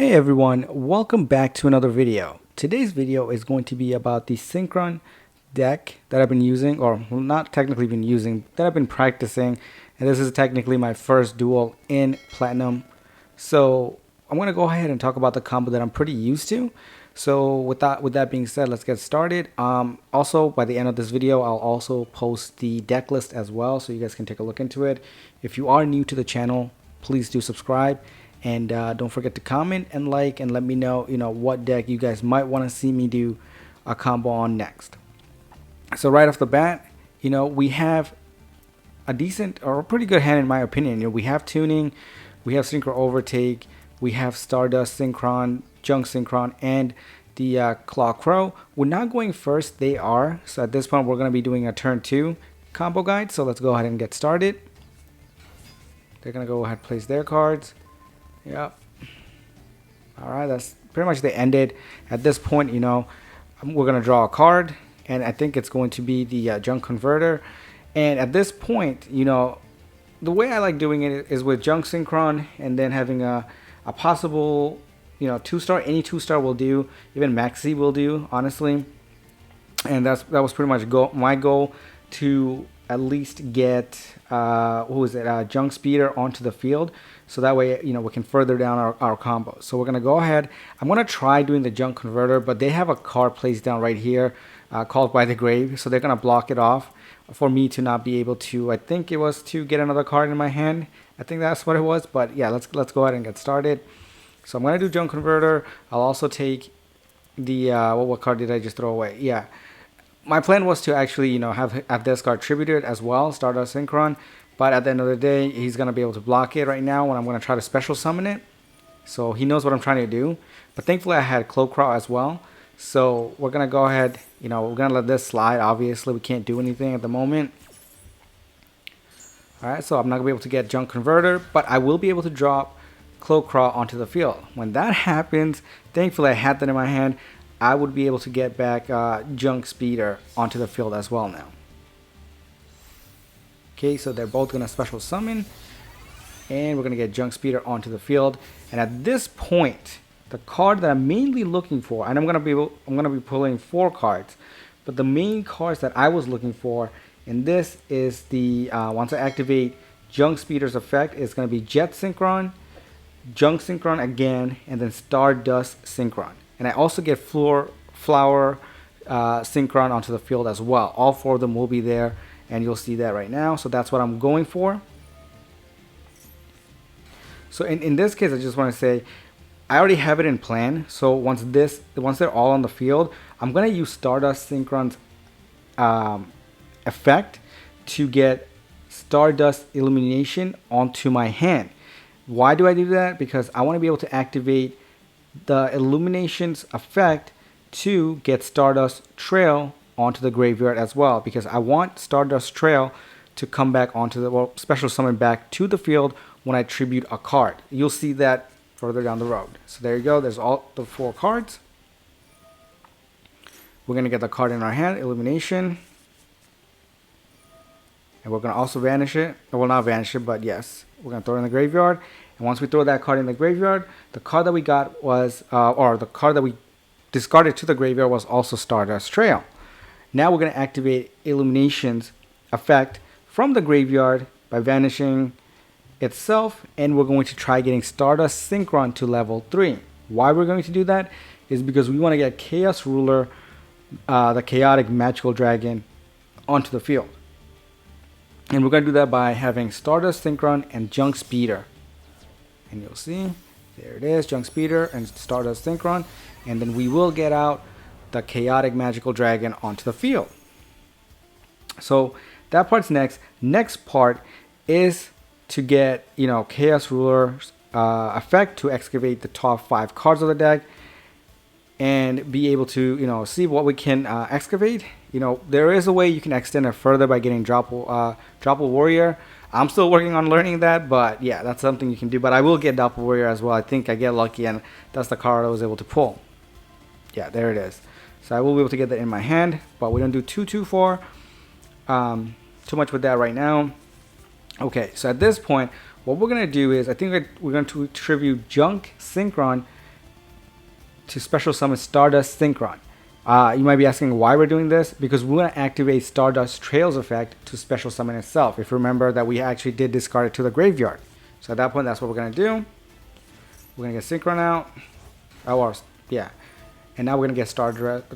Hey everyone, welcome back to another video. Today's video is going to be about the Synchron deck that I've been using, or well, not technically been using, that I've been practicing, and this is technically my first duel in Platinum. So I'm going to go ahead and talk about the combo that I'm pretty used to. So with that being said, let's get started. Also, by the end of this video, I'll also post the deck list as well, so you guys can take a look into it. If you are new to the channel, please do subscribe. And don't forget to comment and like and let me know, what deck you guys might want to see me do a combo on next. So right off the bat, we have a decent or a pretty good hand in my opinion. We have tuning, we have synchro overtake, we have Stardust Synchron, Junk Synchron, and the Claw Crow. We're not going first, they are. So at this point, we're going to be doing a turn 2 combo guide. So let's go ahead and get started. They're going to go ahead and place their cards. Yep. Alright, that's pretty much the ended. At this point, we're going to draw a card, and I think it's going to be the Junk Converter. And at this point, the way I like doing it is with Junk Synchron and then having a possible, 2-star. Any 2-star will do. Even Maxi will do, honestly. And that was pretty much my goal, to at least get Junk Speeder onto the field, so that way we can further down our combo. So we're gonna go ahead. I'm gonna try doing the Junk Converter, but they have a card placed down right here called By the Grave, so they're gonna block it off for me to not be able to, I think it was to get another card in my hand. I think that's what it was, but yeah, let's go ahead and get started. So I'm gonna do Junk Converter. I'll also take the what card did I just throw away? Yeah, my plan was to actually, have this card tributed as well, Stardust Synchron. But at the end of the day, he's going to be able to block it right now when I'm going to try to special summon it. So he knows what I'm trying to do. But thankfully, I had Claw Crow as well. So we're going to go ahead, we're going to let this slide. Obviously, we can't do anything at the moment. Alright, so I'm not going to be able to get Junk Converter, but I will be able to drop Claw Crow onto the field. When that happens, thankfully, I had that in my hand. I would be able to get back Junk Speeder onto the field as well now. Okay, so they're both going to special summon, and we're going to get Junk Speeder onto the field. And at this point, the card that I'm mainly looking for, and I'm going to be pulling 4 cards, but the main cards that I was looking for in this is the once I activate Junk Speeder's effect, it's going to be Jet Synchron, Junk Synchron again, and then Stardust Synchron. And I also get Flower Synchron onto the field as well. All 4 of them will be there, and you'll see that right now. So that's what I'm going for. So in this case, I just want to say, I already have it in plan. So once they're all on the field, I'm going to use Stardust Synchron's effect to get Stardust Illumination onto my hand. Why do I do that? Because I want to be able to activate the Illumination's effect to get Stardust Trail onto the graveyard as well, because I want Stardust Trail to come back onto the special summon back to the field when I tribute a card. You'll see that further down the road. So there you go. There's all the 4 cards. We're gonna get the card in our hand, Illumination, and we're gonna also vanish it. Well, not vanish it, but yes, we're gonna throw it in the graveyard. And once we throw that card in the graveyard, the card that we got was, or the card that we discarded to the graveyard was also Stardust Trail. Now we're going to activate Illumination's effect from the graveyard by vanishing itself, and we're going to try getting Stardust Synchron to level 3. Why we're going to do that is because we want to get Chaos Ruler, the Chaotic Magical Dragon, onto the field. And we're going to do that by having Stardust Synchron and Junk Speeder. And you'll see, there it is, Junk Speeder and Stardust Synchron. And then we will get out the Chaotic Magical Dragon onto the field. So that part's next. Next part is to get, Chaos Ruler's effect to excavate the top 5 cards of the deck and be able to, see what we can excavate. There is a way you can extend it further by getting Doppel Warrior. I'm still working on learning that, but yeah, that's something you can do. But I will get Doppel Warrior as well. I think I get lucky, and that's the card I was able to pull. Yeah, there it is. So I will be able to get that in my hand, but we don't do too much with that right now. Okay, so at this point, what we're going to do is, I think we're going to tribute Junk Synchron to special summon Stardust Synchron. You might be asking why we're doing this, because we want to activate Stardust Trails effect to special summon itself. If you remember that we actually did discard it to the graveyard. So at that point, that's what we're going to do. We're going to get Synchron out. Yeah. And now we're going to get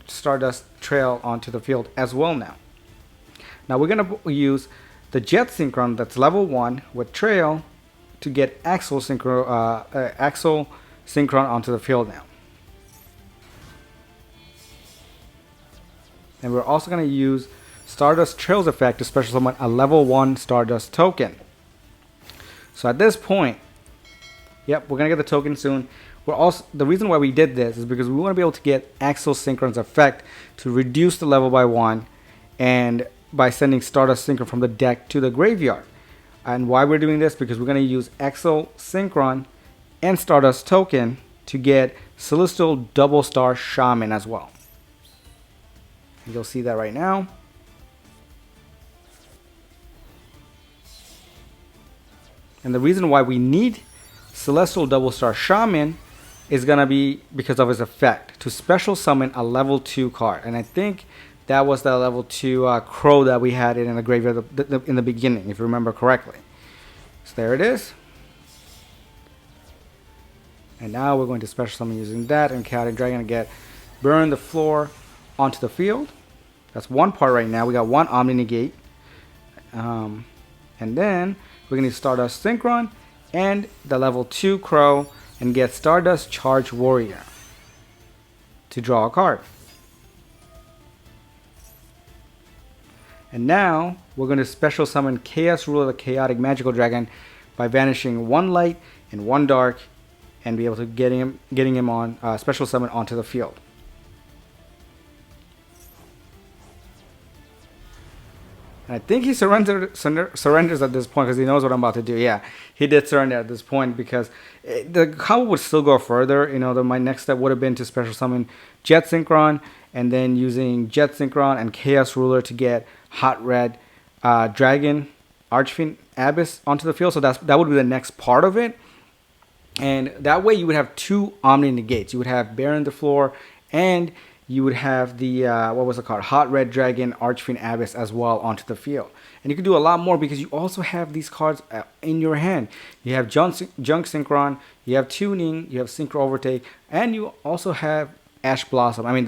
Stardust Trail onto the field as well now. Now we're going to use the Jet Synchron that's level 1 with Trail to get Axel Synchron onto the field now. And we're also going to use Stardust Trails effect to special summon a level 1 Stardust token. So at this point, yep, we're going to get the token soon. The reason why we did this is because we want to be able to get Axel Synchron's effect to reduce the level by 1, and by sending Stardust Synchron from the deck to the graveyard. And why we're doing this, because we're going to use Axel Synchron and Stardust token to get Celestial Double Star Shaman as well. You'll see that right now. And the reason why we need Celestial Double Star Shaman is going to be because of his effect to special summon a level 2 card. And I think that was the level 2 Crow that we had in the graveyard in the beginning, if you remember correctly. So there it is. And now we're going to special summon using that and Chaotic Dragon to get Burn the Floor onto the field. That's one part right now. We got one Omni Negate. And then we're going to Stardust Synchron and the level 2 Crow and get Stardust Charge Warrior to draw a card. And now we're going to special summon Chaos Ruler, the Chaotic Magical Dragon, by banishing 1 light and 1 dark, and be able to getting him on special summon onto the field. And I think he surrenders at this point because he knows what I'm about to do. Yeah, he did surrender at this point because the combo would still go further. You know, my next step would have been to special summon Jet Synchron, and then using Jet Synchron and Chaos Ruler to get Hot Red Dragon Archfiend Abyss onto the field. So that would be the next part of it. And that way you would have 2 Omni Negates. You would have Baron the Floor, and you would have the, what was it called? Hot Red Dragon Archfiend Abyss as well onto the field. And you can do a lot more because you also have these cards in your hand. You have Junk Synchron, you have Tuning, you have Synchro Overtake, and you also have Ash Blossom. I mean,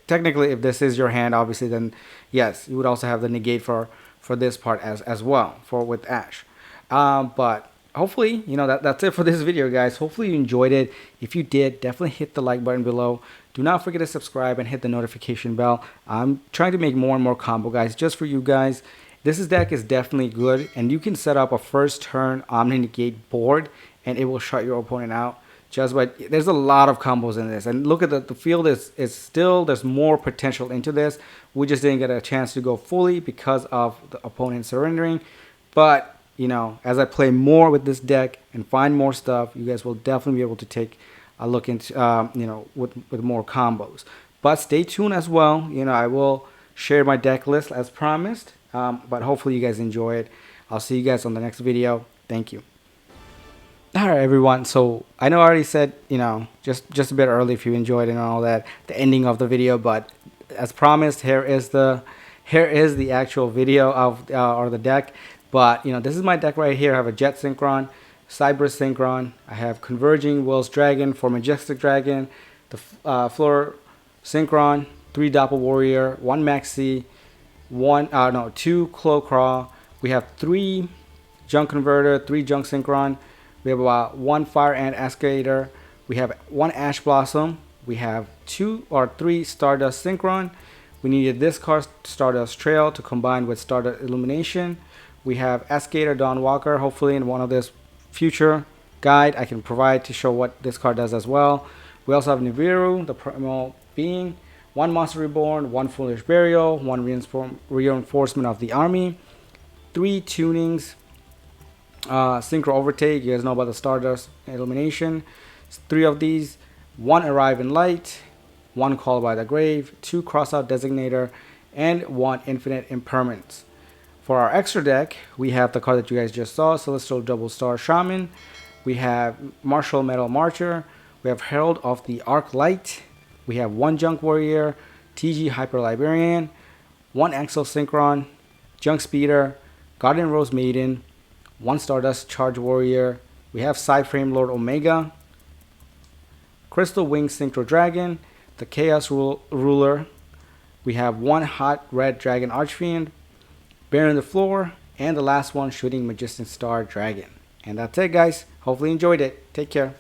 technically, if this is your hand, obviously, then yes, you would also have the negate for this part as well with Ash. But hopefully, you know, that's it for this video, guys. Hopefully you enjoyed it. If you did, definitely hit the like button below. Do not forget to subscribe and hit the notification bell. I'm trying to make more and more combo guys just for you guys. This deck is definitely good, and you can set up a first turn Omni Negate board and it will shut your opponent out. But there's a lot of combos in this, and look at the field is still, there's more potential into this. We just didn't get a chance to go fully because of the opponent surrendering. But you know, as I play more with this deck and find more stuff, you guys will definitely be able to take a look into you know, with more combos. But stay tuned as well. You know, I will share my deck list as promised. But hopefully you guys enjoy it. I'll see you guys on the next video. Thank you. Alright everyone, so I know I already said, you know, just a bit early if you enjoyed it and all that, the ending of the video, but as promised, here is the actual video of or the deck. But you know, this is my deck right here. I have a Jet Synchron, Cyber Synchron, I have Converging Will's Dragon for Majestic Dragon, the Floor Synchron, 3 Doppel Warrior, 1 Maxi, 2 Clocraw. We have 3 Junk Converter, 3 Junk Synchron. We have about 1 Fire Ant Escalator. We have 1 Ash Blossom. We have 2 or 3 Stardust Synchron. We needed this card, Stardust Trail, to combine with Stardust Illumination. We have Escalator Dawn Walker. Hopefully in one of this future guide I can provide to show what this card does as well. We also have Nibiru, the Primal Being, 1 Monster Reborn, 1 Foolish Burial, 1 Reinforcement of the Army, 3 Tunings, Synchro Overtake. You guys know about the Stardust Illumination. 3 of these, 1 Arrive in Light, 1 Call by the Grave, 2 Crossout Designator, and 1 Infinite Impermanence. For our extra deck, we have the card that you guys just saw, Celestial Double Star Shaman. We have Martial Metal Marcher. We have Herald of the Arc Light, We have 1 Junk Warrior, TG Hyper Librarian, 1 Axel Synchron, Junk Speeder, Guardian Rose Maiden, 1 Stardust Charge Warrior. We have Psyframe Lord Omega, Crystal Wing Synchro Dragon, the Chaos Ruler. We have 1 Hot Red Dragon Archfiend, Baron the Floor, and the last one, Shooting Majestic Star Dragon. And that's it, guys. Hopefully you enjoyed it. Take care.